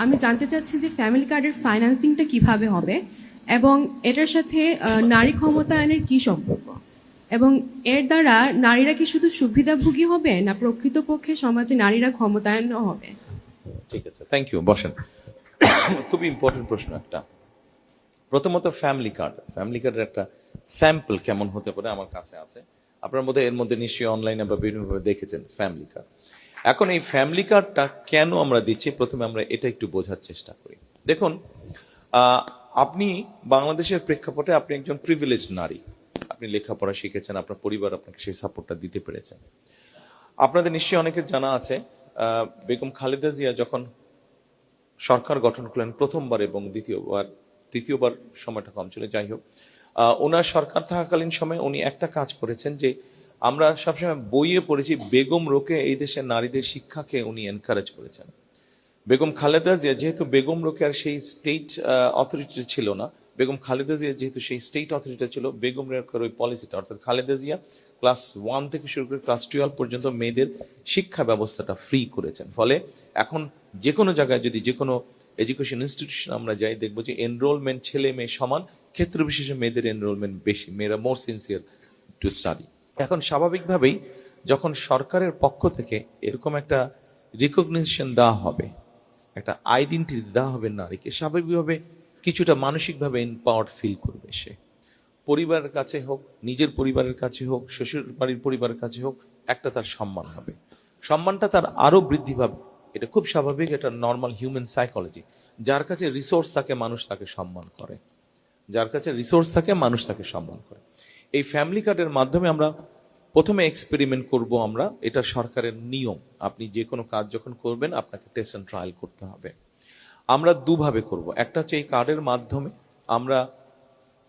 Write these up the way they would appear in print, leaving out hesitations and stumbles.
আমি জানতে চাচ্ছি যে ফ্যামিলি কার্ডের ফাইন্যান্সিংটা কিভাবে হবে এবং এটার সাথে নারী ক্ষমতায়নের কি সম্পর্ক, এবং এর দ্বারা নারীরা কি শুধু সুবিধাভোগী হবে না প্রকৃতপক্ষে সমাজে নারীরা ক্ষমতায়নও হবে? ঠিক আছে, থ্যাংক ইউ, বসেন। খুবই ইম্পর্টেন্ট প্রশ্ন একটা। প্রথমত ফ্যামিলি কার্ডের একটা স্যাম্পল কেমন হতে পারে আমার কাছে আছে। আপনার মধ্যে এর মধ্যে নিশ্চয়ই অনলাইনে বা বিভিন্নভাবে দেখেছেন ফ্যামিলি কার্ড। এখন এই ফ্যামিলি কার্ডটা কেন আমরা দিচ্ছি, প্রথমে আমরা এটা একটু বোঝার চেষ্টা করি। দেখুন, আপনি বাংলাদেশের প্রেক্ষাপটে আপনি একজন প্রিভিলেজ নারী, আপনি লেখাপড়া শিখেছেন, আপনার পরিবার আপনাকে সেই সাপোর্টটা দিতে পেরেছে। আপনাদের নিশ্চয়ই অনেকের জানা আছে বেগম খালেদা জিয়া যখন সরকার গঠন করলেন প্রথমবার এবং দ্বিতীয়বার সময়টা কম ছিল, যাই হোক, ওনার সরকার থাকাকালীন সময় উনি একটা কাজ করেছেন যে আমরা সবসময় বইয়ে পড়েছি, বেগম রোকে এই দেশের নারীদের শিক্ষাকে উনি এনকারেজ করেছেন। বেগম খালেদা জিয়া যেহেতু বেগম রোকে আর সেই স্টেট অথরিটি ছিল না, বেগম খালেদা জিয়া যেহেতু সেই স্টেট অথরিটি ছিল, বেগম রোকের ওই পলিসিটা, অর্থাৎ খালেদা জিয়া ক্লাস 1 থেকে শুরু করে ক্লাস 12 পর্যন্ত মেয়েদের শিক্ষা ব্যবস্থাটা ফ্রি করেছেন। ফলে এখন যে কোনো জায়গায় যদি যে কোনো এডুকেশন ইনস্টিটিউশন আমরা যাই, দেখবো যে এনরোলমেন্ট ছেলে মেয়ে সমান, ক্ষেত্র বিশেষে মেয়েদের এনরোলমেন্ট বেশি, মেয়েরা মোর সিনসিয়ার টু স্টাডি। এখন স্বাভাবিকভাবেই যখন সরকারের পক্ষ থেকে এরকম একটা রিকগনিশন দেওয়া হবে, একটা আইডেন্টিটি দেওয়া হবে নারীকে, স্বাভাবিকভাবে কিছুটা মানসিকভাবে এম্পাওয়ার্ড ফিল করবে সে। পরিবারের কাছে হোক, নিজের পরিবারের কাছে হোক, শ্বশুর বাড়ির পরিবারের কাছে হোক, একটা তার সম্মান হবে, সম্মানটা তার আরো বৃদ্ধি পাবে। এটা খুব স্বাভাবিক, এটা নর্মাল হিউম্যান সাইকোলজি। যার কাছে রিসোর্স থাকে মানুষ তাকে সম্মান করে, যার কাছে রিসোর্স থাকে মানুষ তাকে সম্মান করে। এই ফ্যামিলি কার্ডের মাধ্যমে আমরা প্রথমে এক্সপেরিমেন্ট করব আমরা, এটা সরকারের নিয়ম। আপনি যে কোনো কাজ যখন করবেন আপনাকে টেস্ট এন্ড ট্রায়াল করতে হবে। আমরা দুভাবে করব। একটা হচ্ছে এই কার্ডের মাধ্যমে আমরা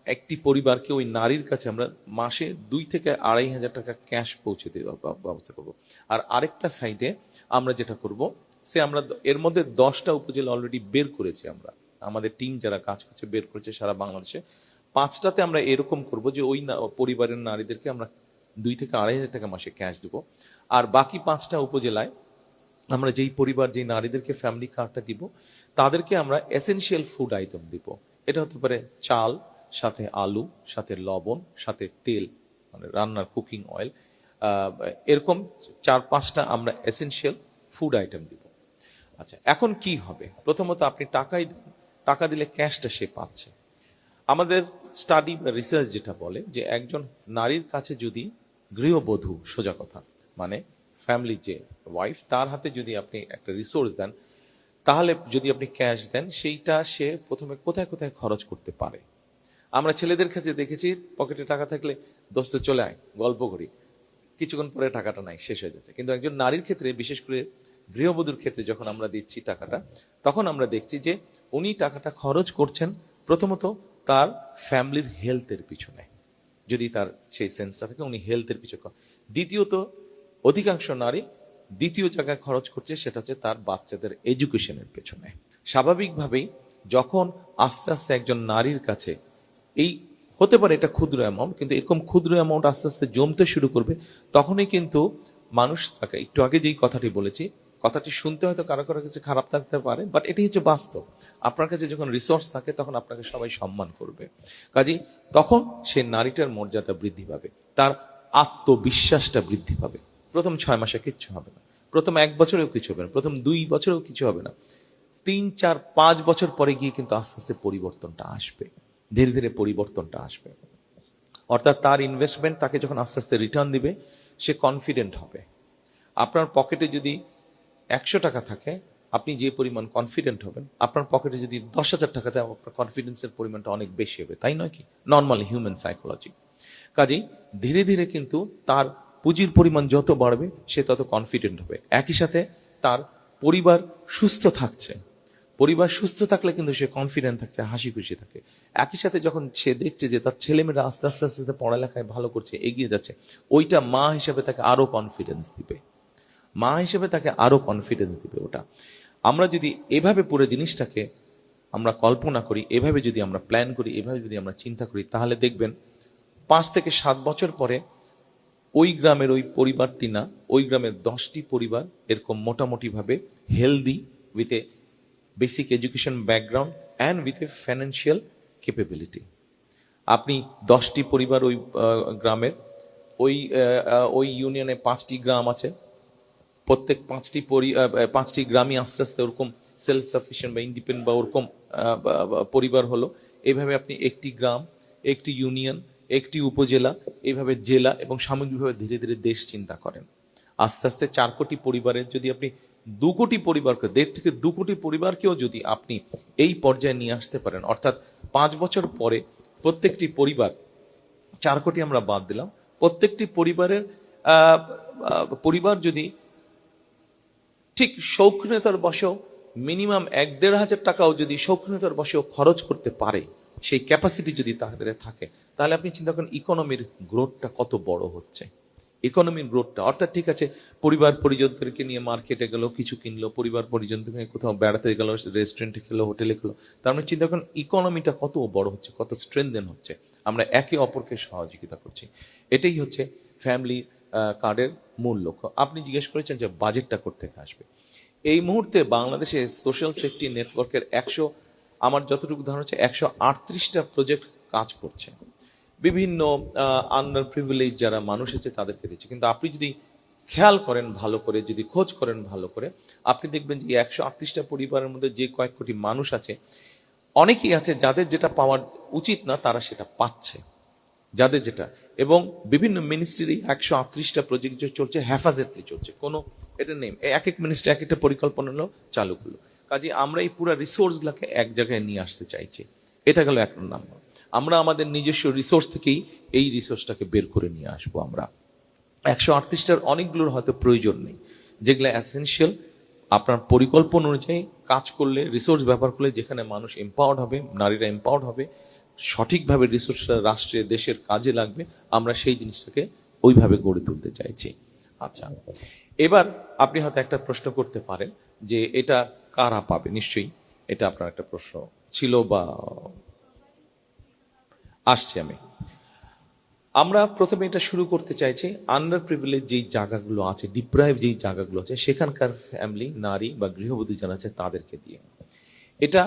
একটি পরিবারকে, ওই নারীর কাছে আমরা মাসে 2 থেকে 2,500 টাকা ক্যাশ পৌঁছে দেওয়ার ব্যবস্থা করব। আর আরেকটা সাইডে আমরা যেটা করব, আমরা এর মধ্যে 10টা উপজেলা অলরেডি বের করেছি, আমরা আমাদের টিম যারা কাজ করছে বের করেছে সারা বাংলাদেশে। 5টাতে আমরা এরকম করব যে ওই পরিবারের নারীদেরকে আমরা 2 থেকে 2,500 টাকা মাসে ক্যাশ দেব। আর বাকি 5টা উপজেলায় আমরা যেই পরিবার, যেই নারীদেরকে ফ্যামিলি কার্ডটা দিব, তাদেরকে আমরা এসেনশিয়াল ফুড আইটেম দিব। এটা হতে পারে চাল, সাথে আলু, সাথে লবণ, সাথে তেল, মানে রান্নার কুকিং অয়েল, এরকম 4-5টা আমরা এসেনশিয়াল ফুড আইটেম দিব। আচ্ছা, এখন কি হবে? প্রথমত আপনি টাকা দিলে ক্যাশটা সে পাচ্ছে। আমাদের স্টাডি বা রিসার্চ যেটা বলে যে একজন নারীর কাছে যদি গৃহবধূ, সোজা কথা মানে ফ্যামিলি যে ওয়াইফ, তার হাতে যদি আপনি একটা রিসোর্স দেন, তাহলে যদি আপনি ক্যাশ দেন, সেইটা সে প্রথমে কোথায় কোথায় খরচ করতে পারে। আমরা ছেলেদের কাছে দেখেছি পকেটে টাকা থাকলে দোস্ত চলে আয় গল্প করি, কিছুক্ষণ পরে টাকাটা নাই, শেষ হয়ে যাচ্ছে। কিন্তু একজন নারীর ক্ষেত্রে, বিশেষ করে গৃহবধূর ক্ষেত্রে যখন আমরা দিচ্ছি টাকাটা, তখন আমরা দেখছি যে উনি টাকাটা খরচ করছেন প্রথমত তার ফ্যামিলির হেলথের পিছনে, যদি তার সেই সেন্সটা থাকে, উনি হেলথের পিছনে। দ্বিতীয়ত, অধিকাংশ নারী দ্বিতীয় জায়গায় খরচ করছে, সেটা হচ্ছে তার বাচ্চাদের এডুকেশনের পেছনে। স্বাভাবিকভাবেই যখন আস্তে আস্তে একজন নারীর কাছে এই হতে পারে এটা ক্ষুদ্র অ্যামাউন্ট, কিন্তু এরকম ক্ষুদ্র অ্যামাউন্ট আস্তে আস্তে জমতে শুরু করবে, তখনই কিন্তু মানুষ তাকে, একটু আগে যেই কথাটি বলেছি, কথাটি শুনতে হয়তো কারো কারো কাছে খারাপ থাকতে পারে, বাট এটি হচ্ছে বাস্তব। আপনার কাছে যখন রিসোর্স থাকে তখন আপনাকে সবাই সম্মান করবে। কাজেই তখন সেই নারীটার মর্যাদা বৃদ্ধি পাবে, তার আত্মবিশ্বাসটা বৃদ্ধি পাবে। প্রথম 6 মাসে কিচ্ছু হবে না, প্রথম 1 বছরেও কিছু হবে না, প্রথম 2 বছরেও কিছু হবে না, 3, 4, 5 বছর পরে গিয়ে কিন্তু আস্তে আস্তে পরিবর্তনটা আসবে, ধীরে ধীরে পরিবর্তনটা আসবে। অর্থাৎ তার ইনভেস্টমেন্ট তাকে যখন আস্তে আস্তে রিটার্ন দিবে, সে কনফিডেন্ট হবে। আপনার পকেটে যদি 100 টাকা থাকে, আপনি যে পরিমাণ কনফিডেন্ট হবেন, আপনার পকেটে যদি 10,000 টাকা থাকে, আপনার কনফিডেন্সের পরিমাণটা অনেক বেশি হবে, তাই নয় কি? Normal human psychology. কাজেই ধীরে ধীরে কিন্তু তার পুঁজির পরিমাণ যত বাড়বে, সে তত কনফিডেন্ট হবে। একই সাথে তার পরিবার সুস্থ থাকছে, পরিবার সুস্থ থাকলে কিন্তু সে কনফিডেন্ট থাকছে, হাসি খুশি থাকে। একই সাথে যখন সে দেখছে যে তার ছেলেমেয়েরা আস্তে আস্তে আস্তে পড়ালেখায় ভালো করছে, এগিয়ে যাচ্ছে, ওইটা মা হিসেবে তাকে আরো কনফিডেন্স দিবে, মা হিসেবে তাকে আরো কনফিডেন্স দিবে। ওটা আমরা যদি এভাবে পুরো জিনিসটাকে আমরা কল্পনা করি, এভাবে যদি আমরা প্ল্যান করি, এভাবে যদি আমরা চিন্তা করি, তাহলে দেখবেন 5 থেকে 7 বছর পরে ওই গ্রামের ওই পরিবারটি না, ওই গ্রামের 10টি পরিবার এরকম মোটামুটি ভাবে healthy with a basic education background and with a financial capability. আপনি 10টি পরিবার ওই গ্রামের, ওই ইউনিয়নে 5টি গ্রাম আছে, প্রত্যেক 5টি গ্রামই আস্তে আস্তে ওরকম সেলফ সাফিসিয়েন্ট বা ইন্ডিপেন্ডেন্ট বা ওরকম পরিবার হলো। এইভাবে আপনি একটি গ্রাম, একটি ইউনিয়ন, একটি উপজেলা, এইভাবে জেলা এবং সামগ্রিকভাবে ধীরে ধীরে দেশ চিন্তা করেন। আস্তে আস্তে 4 কোটি পরিবারের যদি আপনি 2 কোটি পরিবারকে, 1.5 থেকে 2 কোটি পরিবারকেও যদি আপনি এই পর্যায়ে নিয়ে আসতে পারেন, অর্থাৎ 5 বছর পরে প্রত্যেকটি পরিবার, 4 কোটি আমরা বাদ দিলাম, প্রত্যেকটি পরিবার যদি ঠিক শৌখিনতার বশেও মিনিমাম 1-1.5 হাজার টাকাও যদি শৌখিনতার বশেও খরচ করতে পারে, সেই ক্যাপাসিটি যদি তাদের থাকে, তাহলে আপনি চিন্তা করেন ইকোনমির গ্রোথটা কত বড় হচ্ছে। ইকোনমির গ্রোথটা, অর্থাৎ ঠিক আছে পরিবার পরিজনদেরকে নিয়ে মার্কেটে গেল, কিছু কিনলো, পরিবার পরিজনদেরকে নিয়ে কোথাও বেড়াতে গেল, রেস্টুরেন্টে খেলো, হোটেলে খেলো, তার মানে চিন্তা করেন ইকোনমিটা কত বড় হচ্ছে, কত স্ট্রেনদেন হচ্ছে, আমরা একে অপরকে সহযোগিতা করছি। এটাই হচ্ছে ফ্যামিলি কার্ডের মূল লক্ষ্য। আপনি জিজ্ঞেস করেছেন যে বাজেটটা কোত্থেকে আসবে। এই মুহূর্তে বাংলাদেশে সোশ্যাল সেফটি নেটওয়ার্কের আমার যতটুকু ধারণা হচ্ছে 138টা প্রজেক্ট কাজ করছে, বিভিন্ন আন্ডার প্রিভিলেজ যারা মানুষ আছে তাদেরকে দিচ্ছে। কিন্তু আপনি যদি খেয়াল করেন ভালো করে, যদি খোঁজ করেন ভালো করে, আপনি দেখবেন যে 138টা পরিবারের মধ্যে যে কয়েক কোটি মানুষ আছে, অনেকেই আছে যাদের যেটা পাওয়ার উচিত না তারা সেটা পাচ্ছে, যাদের যেটা। এবং বিভিন্ন মিনিস্ট্রির 138টা প্রজেক্ট চলছে, হেফাজতলি চলছে, কোনো এটা নেই, এক এক মিনিস্ট্রি এক একটা পরিকল্পনা চালু করলো। কাজে আমরা এই পুরো রিসোর্স গুলাকে এক জায়গায় নিয়ে আসতে চাইছি। এটা গেল 1 নম্বর। আমরা আমাদের নিজস্ব রিসোর্স থেকেই এই রিসোর্সটাকে বের করে নিয়ে আসবো। আমরা 138টার অনেকগুলোর হয়তো প্রয়োজন নেই, যেগুলো এসেনশিয়াল, আপনার পরিকল্পনা অনুযায়ী কাজ করলে, রিসোর্স ব্যবহার করলে, যেখানে মানুষ এম্পাওয়ার্ড হবে, নারীরা এম্পাওয়ার্ড হবে, সঠিকভাবে রিসোর্সটা রাষ্ট্রের দেশের কাজে লাগবে, আমরা সেই জিনিসটাকে ওইভাবে গড়ে তুলতে চাইছি। আচ্ছা, এবার আপনি হয়তো একটা প্রশ্ন করতে পারেন যে এটা কারা পাবে। নিশ্চয়ই এটা আপনার একটা প্রশ্ন ছিল বা আসছে। আমরা প্রথমে এটা শুরু করতে চাইছি আন্ডার প্রিভিলেজ যেই জায়গাগুলো আছে, ডিপ্রাইভ যেই জায়গাগুলো আছে, সেখানকার ফ্যামিলি, নারী বা গৃহবধূ যারা আছে তাদেরকে দিয়ে। এটা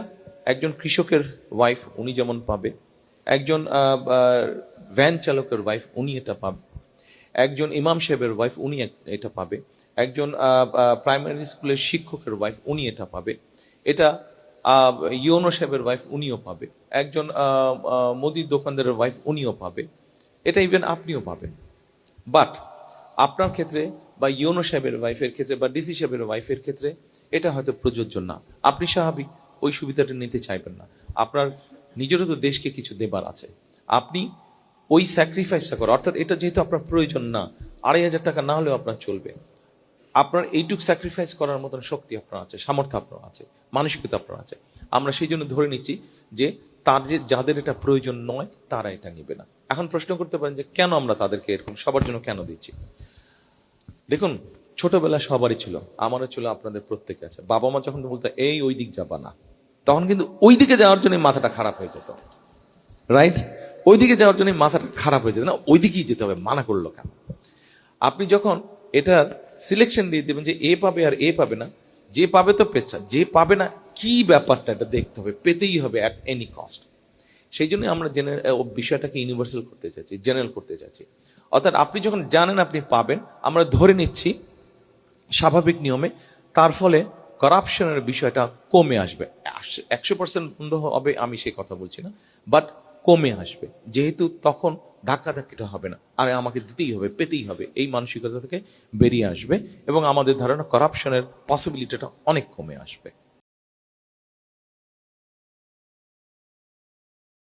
একজন কৃষকের ওয়াইফ, উনি যেমন পাবে, একজন ভ্যান চালকের ওয়াইফ, উনি এটা পাবে, একজন ইমাম সাহেবের ওয়াইফ, উনি এটা পাবে, একজন প্রাইমারি স্কুলের শিক্ষকের ওয়াইফ, উনি এটা পাবে, এটা ইউনো সাহেবের ওয়াইফ, উনিও পাবে, একজন মুদির দোকানদারের ওয়াইফ, উনিও পাবে, এটা ইভেন আপনিও পাবেন। বাট আপনার ক্ষেত্রে বা ইউনো সাহেবের ওয়াইফের ক্ষেত্রে বা ডিসি সাহেবের ওয়াইফের ক্ষেত্রে এটা হয়তো প্রযোজ্য না। আপনি স্বাভাবিক ওই সুবিধাটা নিতে চাইবেন না, আপনার নিজেরও তো দেশকে কিছু দেবার আছে, আপনি ওই স্যাক্রিফাইসটা করেন। অর্থাৎ এটা যেহেতু আপনার প্রয়োজন না, 2,500 টাকা না হলেও আপনার চলবে, আপনার এইটুক স্যাক্রিফাইস করার মতন শক্তি আপনার আছে, সামর্থ্য আপনার আছে, মানসিকতা আপনার আছে। আমরা সেই জন্য ধরে নিচ্ছি যে যাদের এটা প্রয়োজন নয় তারা এটা নিবে না। এখন প্রশ্ন করতে পারেন যে কেন আমরা তাদেরকে এরকম সবার জন্য কেন দিচ্ছি। দেখুন, ছোটবেলা সবারই ছিল, আমারও ছিল, আপনাদের প্রত্যেকে আছে। বাবা মা যখন বলতো এই ওই দিক যাবা না, তখন কিন্তু ওই দিকে যাওয়ার জন্য মাথাটা খারাপ হয়ে যেত, রাইট? ওই দিকে যাওয়ার জন্য মাথাটা খারাপ হয়ে যেত, না ওই দিকেই যেতে হবে, মানা করলো কেন? আপনি যখন এটার সিলেকশন দিয়ে দেবেন যে এ পাবে আর এ পাবে না, যে পাবে তো পেচ্ছা, যে পাবে না কি ব্যাপারটা এটা দেখতে হবে, পেতেই হবে অ্যাট এনি কস্ট। সেই জন্য আমরা বিষয়টাকে ইউনিভার্সাল করতে চাইছি, জেনারেল করতে চাইছি। অর্থাৎ আপনি যখন জানেন আপনি পাবেন, আমরা ধরে নিচ্ছি স্বাভাবিক নিয়মে, তার ফলে করাপশনের বিষয়টা কমে আসবে। 100% বন্ধ হবে আমি সেই কথা বলছি না, বাট কমে আসবে, যেহেতু তখন ধাক্কাধাক্কিটা হবে না, আরে আমাকে দিতেই হবে, পেতেই হবে, এই মানসিকতা থেকে বেরিয়ে আসবে এবং আমাদের ধারণা করাপশনের পসিবিলিটিটা অনেক কমে আসবে।